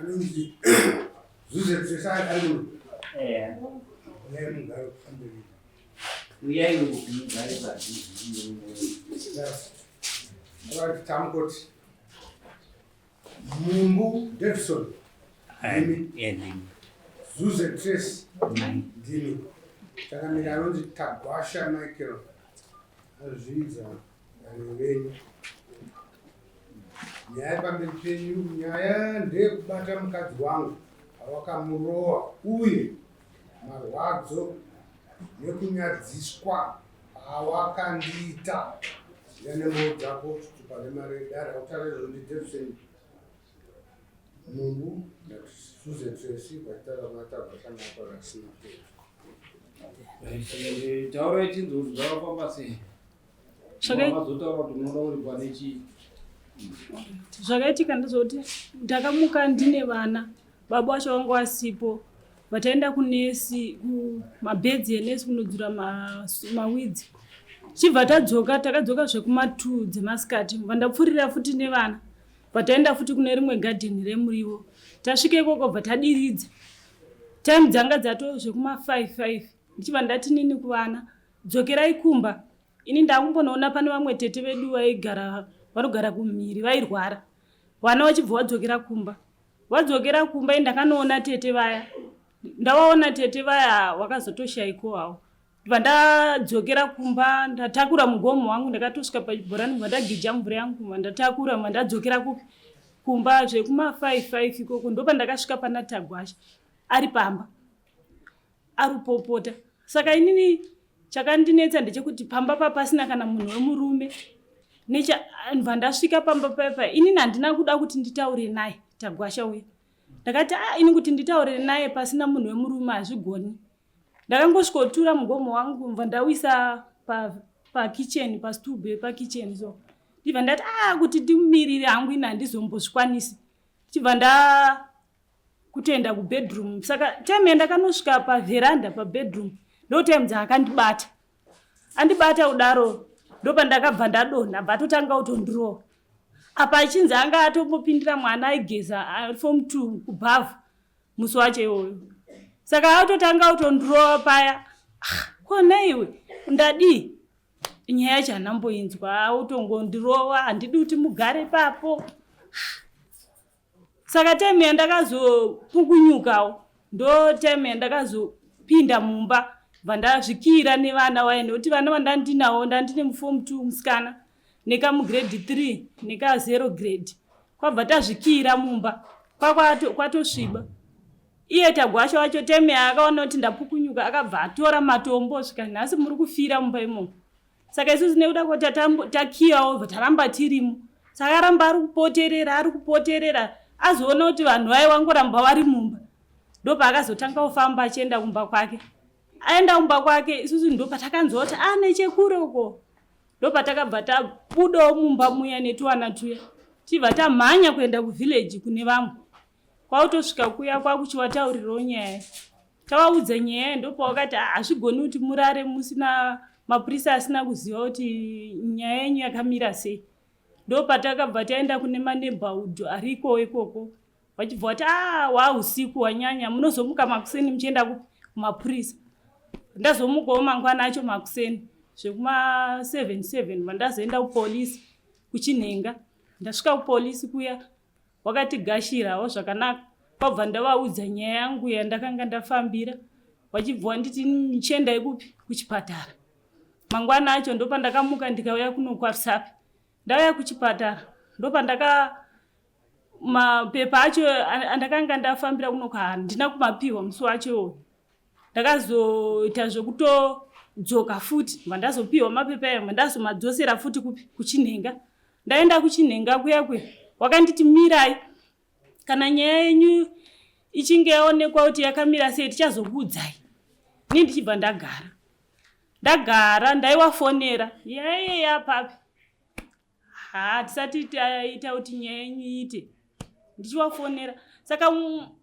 Anunzi zuze tsesai alu ngalo phambili uyayi ngale bathi right tamkot Mumbu Davidson ending zuze tres dini takamira anunzi Tagwasha Michael azviza anevenyu nyaya pamberi penyu nyaya ndeyekubata mukadzi wangu awakamurowa uye marwadzo nekunyadziswa awakandiita yanemao dzako kuti pane mari dare autarazvo ndi Davidson Mumbu Susan Tracy vataramatavashanaaparasina tauro yechinzuri zvakafamba sei zvakazotaura kuti munoda uri pane chii zvakaitika ndezvekuti ndakamuka ndine vana baba vacho vangu vasipo vataenda kunesi kumabhedzi enesi kunodzura mawidzi chibva takadzoka zvekuma2 dzemasikati vandapfuurira futi nevana vataenda futi kune rimwe gadheni remurivo tasvika ikoko bva tadiridza time dzanga dzato zvekuma5 ndichibva ndati nini kuvana dzokerai kumba ini ndakumbonoona pane vamwe tete vedu vanogara kumhiri vairwara vana vachibva wadzokera kumba indakanoona tete vaya ndavaona tete vaya wakazotoshaiko havo vandadzokera kumba ndatakura mugomo wangu ndakatosvika pachibhorani vandagija mvura yangu ndatakura mandadzokera kumba zvekuma5 ikoko ndopa ndakasvika pana Tagwasha ari pamba arupopota saka inini chakandinetsa ndechekuti pamba papasina kana munhu wemurume vandasvika pamba papa inini handina kuda kuti nditaure naye Tagwasha uya ndakati ini kuti nditaure naye pasina munhu wemurume hazvigoni ndakangosvikotura mugomo wangu vandawisa pakitchen pastube pakitchen so ndibva ndati kuti ndimumirire hangu ina handizombozvikwanisi chibva kutoenda kubedroom saka time ndakanosvika pavheranda pabedroom ndo time dzaakandibata andibata udaro ndopa ndakabva ndadonha batotanga utondirowa apa achinzi anga atombopindira mwana aigeza form 2 kubhavhu musi wacho iwoyo saka atotanga utondirowa paya kona iwe ndadii nyaya yacho hanamboinzwa utongondirowa handidi kuti mugare papo saka time yandakazopukunyukawo ndo time yandakazopinda mumba vandazvikira nevana waye nekuti vana vandandinawo ndandine muform 2 musikana nekamugrade 3 neka0 grade kwabva tazvikira mumba kwatosviba iye Tagwasha wacho time akaona kuti ndapukunyuka akabva atora matombo svika nhasi muri kufira mumba imomo saka isusu nekuda kuti takiyawo taramba tirimo saka aramba ari kupoterera azoona kuti vanhu vaye wangoramba vari mumba ndopa akazotanga kufamba achienda kumba kwake aenda kumba kwake isusu ndopatakanzwa kuti nechekure uko ndopatakabva tabudawo mumba muya netuwana tuya chibva tamhanya kuenda kuvhileji kune vamwe kwautosvika kuya kwakuchiwataurirawo nyaya tavaudza nyaya ndopawakati hazvigoni kuti murare musina mapurisa asina kuziva kuti nyaya yenyu yakamira sei ndopatakabva taenda kune maneighborhood ariko ikoko vachibva kuti usiku wanyanya munozomuka makuseni muchienda kumapurisa ndazomukawo mangwana acho makuseni zvekuma7 vandazoenda kupolisi kuchinhenga ndasvika kupolisi kuya wakatigashirawo zvakanaka kwabva ndavaudza nyaya yangu yandakanga ndafambira vachibva vanditi nichiendai kupi kuchipatara mangwana acho ndopa ndakamuka ndikauya kuno kwaSapi ndauya kuchipatara ndopa mapepa acho andakanga ndafambira kuno handina kumapiwa musi wacho ndakazoita zvekutodzoka futi vandazopiwa mapepa ayo vandazomadzosera futi kuchinhenga ndaenda kuchinhenga kuyakwe wakanditi mirai kana nyaya yenyu ichinge yaonekwa kuti yakamira sei tichazokuudzai ini ndichibva ndagara ndaiwafonera yaiye yapapi tisati taita kuti nyaya yenyu iite ndichiwafonera saka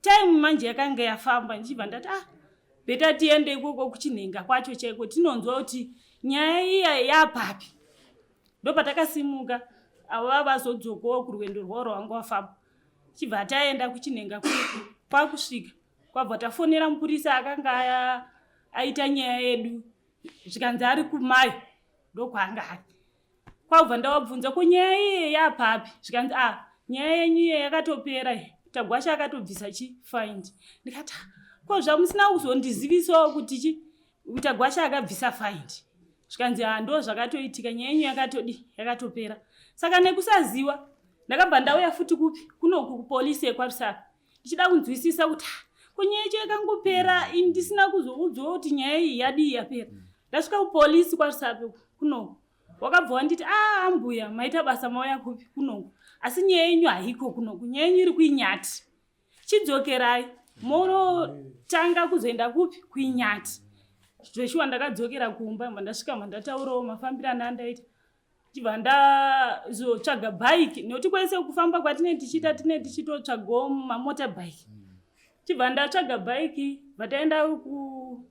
time manje yakanga yafamba ndichibva ndati beta tiende ikoko kuchinhenga kwacho chaiko tinonzwa kuti nyaya iya yapapi ndopatakasimuka avo vazodzokawo kurwendo rwavo rwanga wafamba chibva taenda kuchinhenga kwakusvika kwabva tafonera mupurisa akanga aita nyaya yedu zvikanzi ari kumayo ndokwaanga ari kwabva ndawabvunza ko nyaya iye yapapi zvikanzi nyaya yenyu iye yakatopera Tagwasha akatobvisa faindi ndikati ko zvamusina kuzondizivisawo kuti Tagwasha akabvisa faindi zvikanzi ndo zvakatoitika nyaya yenyu yakatopera saka nekusaziva ndakabva ndauya futi kupi kunoku kupolisi ekwaRusaka ndichida kunzwisisa kuti kunyaya yecho yakangopera ndisina kuzoudzawo kuti nyaya iyi yadii yapera ndasvika kupolisi kwaRusaka kunoku wakabva wanditi ambuya maita basa mauya kupi kunoku asi nyaya yenyu haiko kunoku nyaya yenyu iri kuinyati chidzokerai monotanga kuzoenda kupi kuinyati zveshuwa ndakadzokera kumba mandasvika mandataurawo mafambiro andaita chibva ndazotsvaga bhaiki nekuti kwese kufamba kwatinenge tichiita tinenge tichitotsvagawo mamota bhaiki chibva ndatsvaga bhaiki bvataenda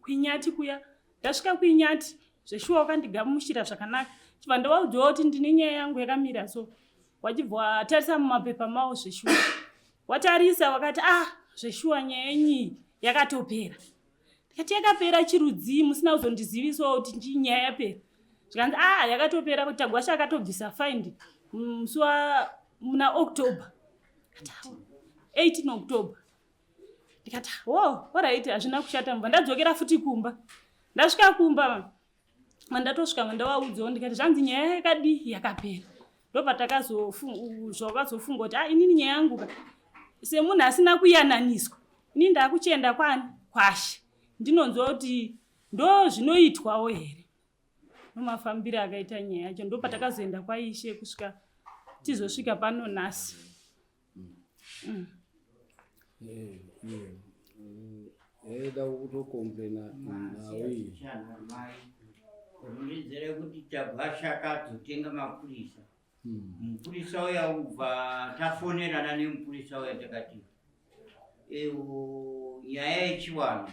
kuinyati kuya ndasvika kuinyati zveshuwa wakandigamuchira zvakanaka chibva ndawaudzawo kuti ndine nyaya yangu yakamira so wachibva watarisa mumapepa mawo zveshuwa watarisa wakati zveshuwa nyaya yenyu yakatopera ndikati yakapera chirudzi musina kuzondizivisawo kuti ndinyaya yapera zvikanzi yakatopera kuti Tagwasha akatobvisa faindi muna October 18 October ndikati alright hazvina kushata mva ndadzokera futi kumba ndasvika kumba mandatosvika mandawaudzawo ndikati zvanzi nyaya yakadii yakapera ndobva zvakazofunga kuti inini nyaya yangu semunhu asina kuyananiswa ini ndakuchienda kwani kwashe ndinonzwa kuti ndo zvinoitwawo here nomafambiro akaita nyaya yacho ndo patakazoenda kwaishe kusvika tizosvika pano nhasi. Yaida kutokomplena nawe undidzere kuti Tagwasha akazotenga mapurisa mupurisa uya ubva tafonerana nemupurisa uya takati nyaya yechiwanhu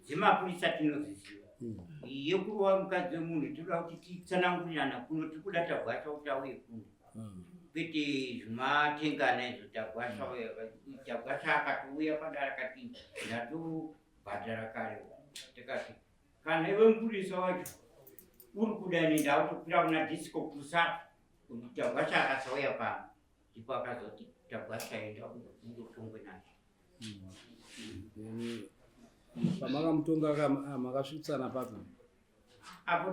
dzemapurisa tinoziziva yekurowa mukadzi wemunhu tinoda kuti titsanangurirana kuno tikuda Tagwasha kuti auye kuno kwete zvimatengana izvo Tagwasha akatouya padara akati ndatobhadhara kare tikati kana iwe mupurisa wacho uri kuda nendautopira kuna disco kusaka kuti Tagwasha akasauya pano ndipo akazoti Tagwasha enda kundotongwe nacho pamakamutonga makasvitsana papi apo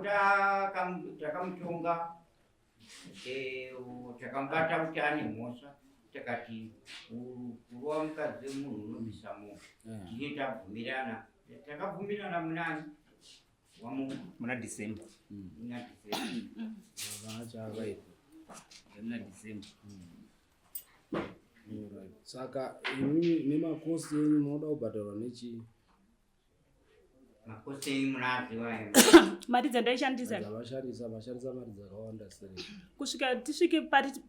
takamutonga takamubata kuti ane mhosva takati kurowa mukadzi wemunhu unobvisa moto tine takabvumirana munani muna December muna December saka imimi nemakosi enyu munoda kubhadharwa nechii makosi enyu munaziva mari dzandaishandisa vasharisa mari dzakawanda sei kusvika tisvike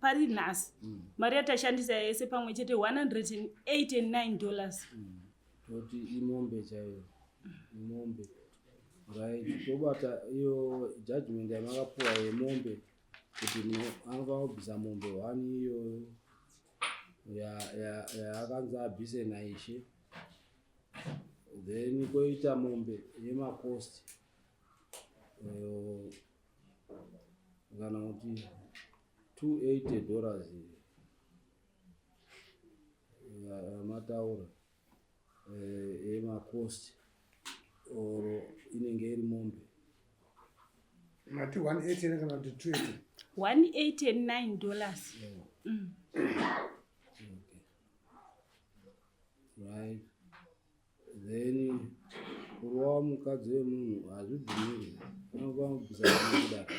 pari nhasi mari yatashandisa yese pamwe chete $189 toti imombe chaiyo imombe right tobata iyo judgment yamakapuwa yemombe kuti anga kubvisa mombe 1 iyoyo yakanzi abvise naishe then koita mombe yemakosti kana kuti $280 yamataura yemakosti or inenge iri mombe mati 180 kana kuti 280 $189 right then kurowa mukadzi wemunhu hazvibvumiri anokwanobvisa kudaka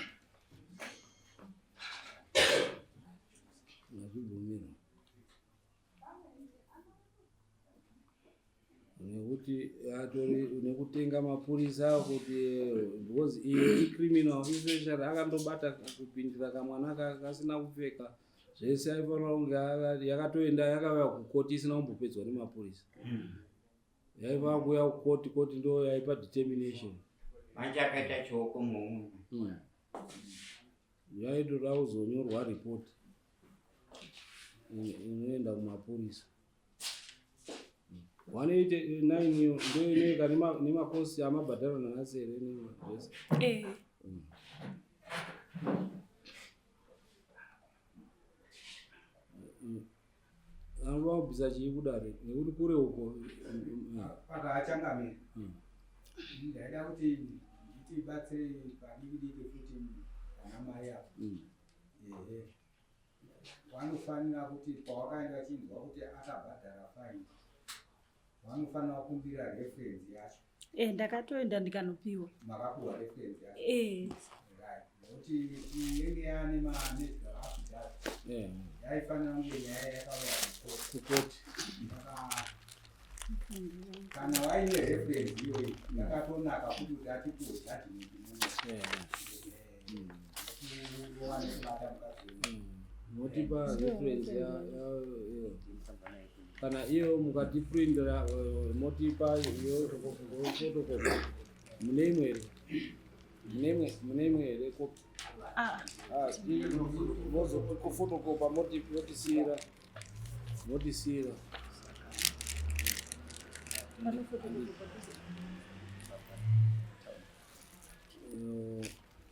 hazvibvumiri nekuti atori nekutenga mapurisa kuti because iye icriminal especially akandobata kupindira kamwana kasina kupfeka zvese aifanira kunge yakatoenda yakauya kukoti isina kumbopedzwa nemapurisa yaiva kuuya kukoti ndo yaipa determination manje akaita chioko mumunhu yaitoda kuzonyorwa report inoenda kumapurisa 189 iyo ndio inoika nemakosi amabhadharo nanasere nezvese. Anobvisa chii kudare nekuti kure uko pakachangamira ndaida kuti nditibatsire padiki kuti anamai apo vanofanira kuti pawakaenda chinzwa kuti akabhadhara faini vanofanira kumbira referensi yacho. Ndakatoenda ndikanopiwa. Makapiwa referensi yacho. Nokuti inenge yaane maanezvaakudzadza yaifanira kunge nyaya yakauya kukoti. Kana waine referensi iyoyi yakatonaka kuti utatipuwe judgment motipa reference ya kana iyo mukatiprindira motipa iyo photocopy mune imwe here copy mozokufotocopa motisira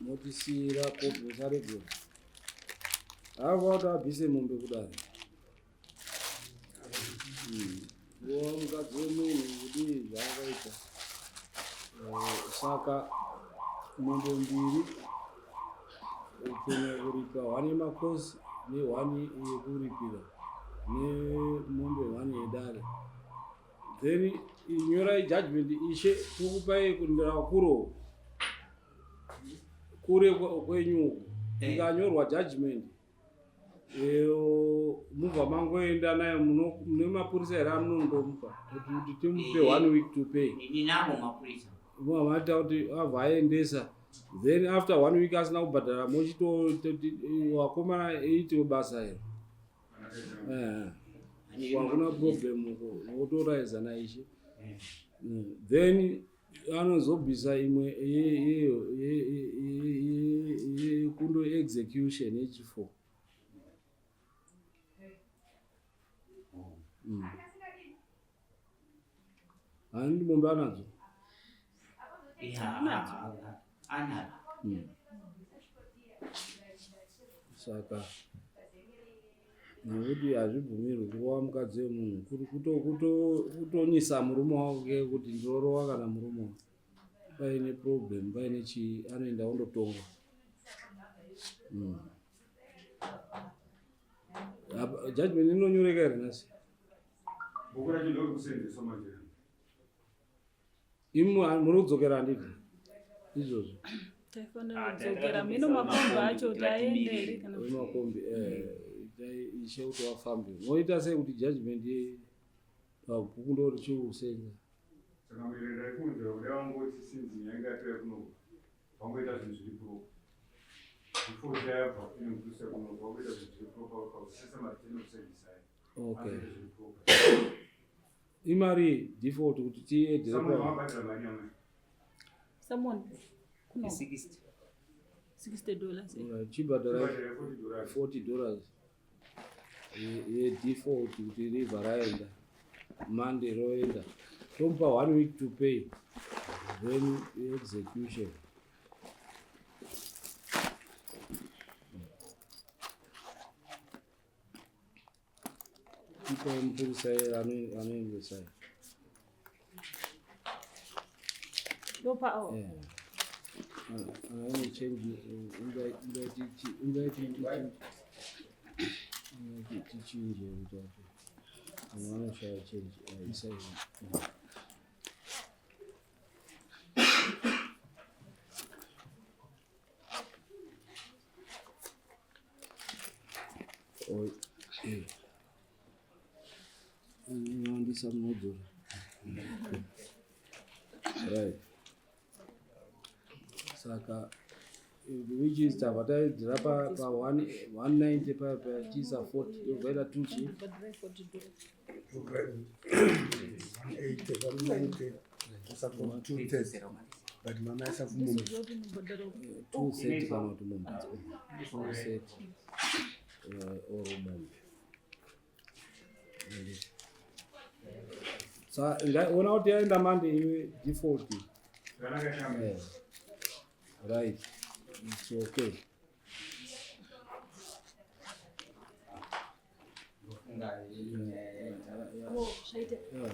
motisira copy usaregula avauta abvise mombe kudai mukadzi wemunhu kudii zvaakaita saka mombe mbiri upenye kuripa 1 yemakosi ne1 yekuripira nemombe 1 yedare then inyorai judgment ishe tokupai kundira kure kwenyuko ikanyorwa judgment mubva mangoenda naye mune mapurisa here amunondomupa kuti timupe 1 week to pay. Mamaita kuti abva aendesa then after 1 week asina kubhadhara wakomana eitiwo basa iro hakuna problem uko nokutoraidza naishe then anozobvisa imwe kundo execution yechi4 handi mombe anadzo saka nekuti hazvibvumirwi kurova mukadzi wemunhu kutonyisa murume wake kuti ndorova kana murume wake paine problem paine chii anoenda ondotonga. Judgment inonyoreka here nhasi muri kudzokera handiti izvozvo taifanira mino makombi acho taendere kana makombi ishe kuti wafambi moita sei kuti judgment pabhuku ndori chiusenza saka mirenda ikunzira kuda wangoti sinzi nyanga yatoya kuno wangoita zvinhu zviri pro before tayabva kunokusa kuno wangoita zvinhu zviri pro pakusisa mateno kuservisai. Okay. Imari default kuti tiedhere Someone wabhadhira mari yamai. Someone kuno $60. chibhadhara $40 ye-default kuti river raenda Monday roenda tomupa 1 week to pay then execution. Ipa mupurisa anoendesai lopa awo ane change ungaiti tichinje kuti vanoshaya change isai andisa mnodzora right saka which is tabataidzira pa 190 pachisa 40 yogaita 2 chi 180 but mama asafumo 2 set kana kuti munhu 4 set or mombe Sa ona kuti aenda mande iwe default. Zvakanaka chambo. Right. It's okay. Ndofunga Yeah.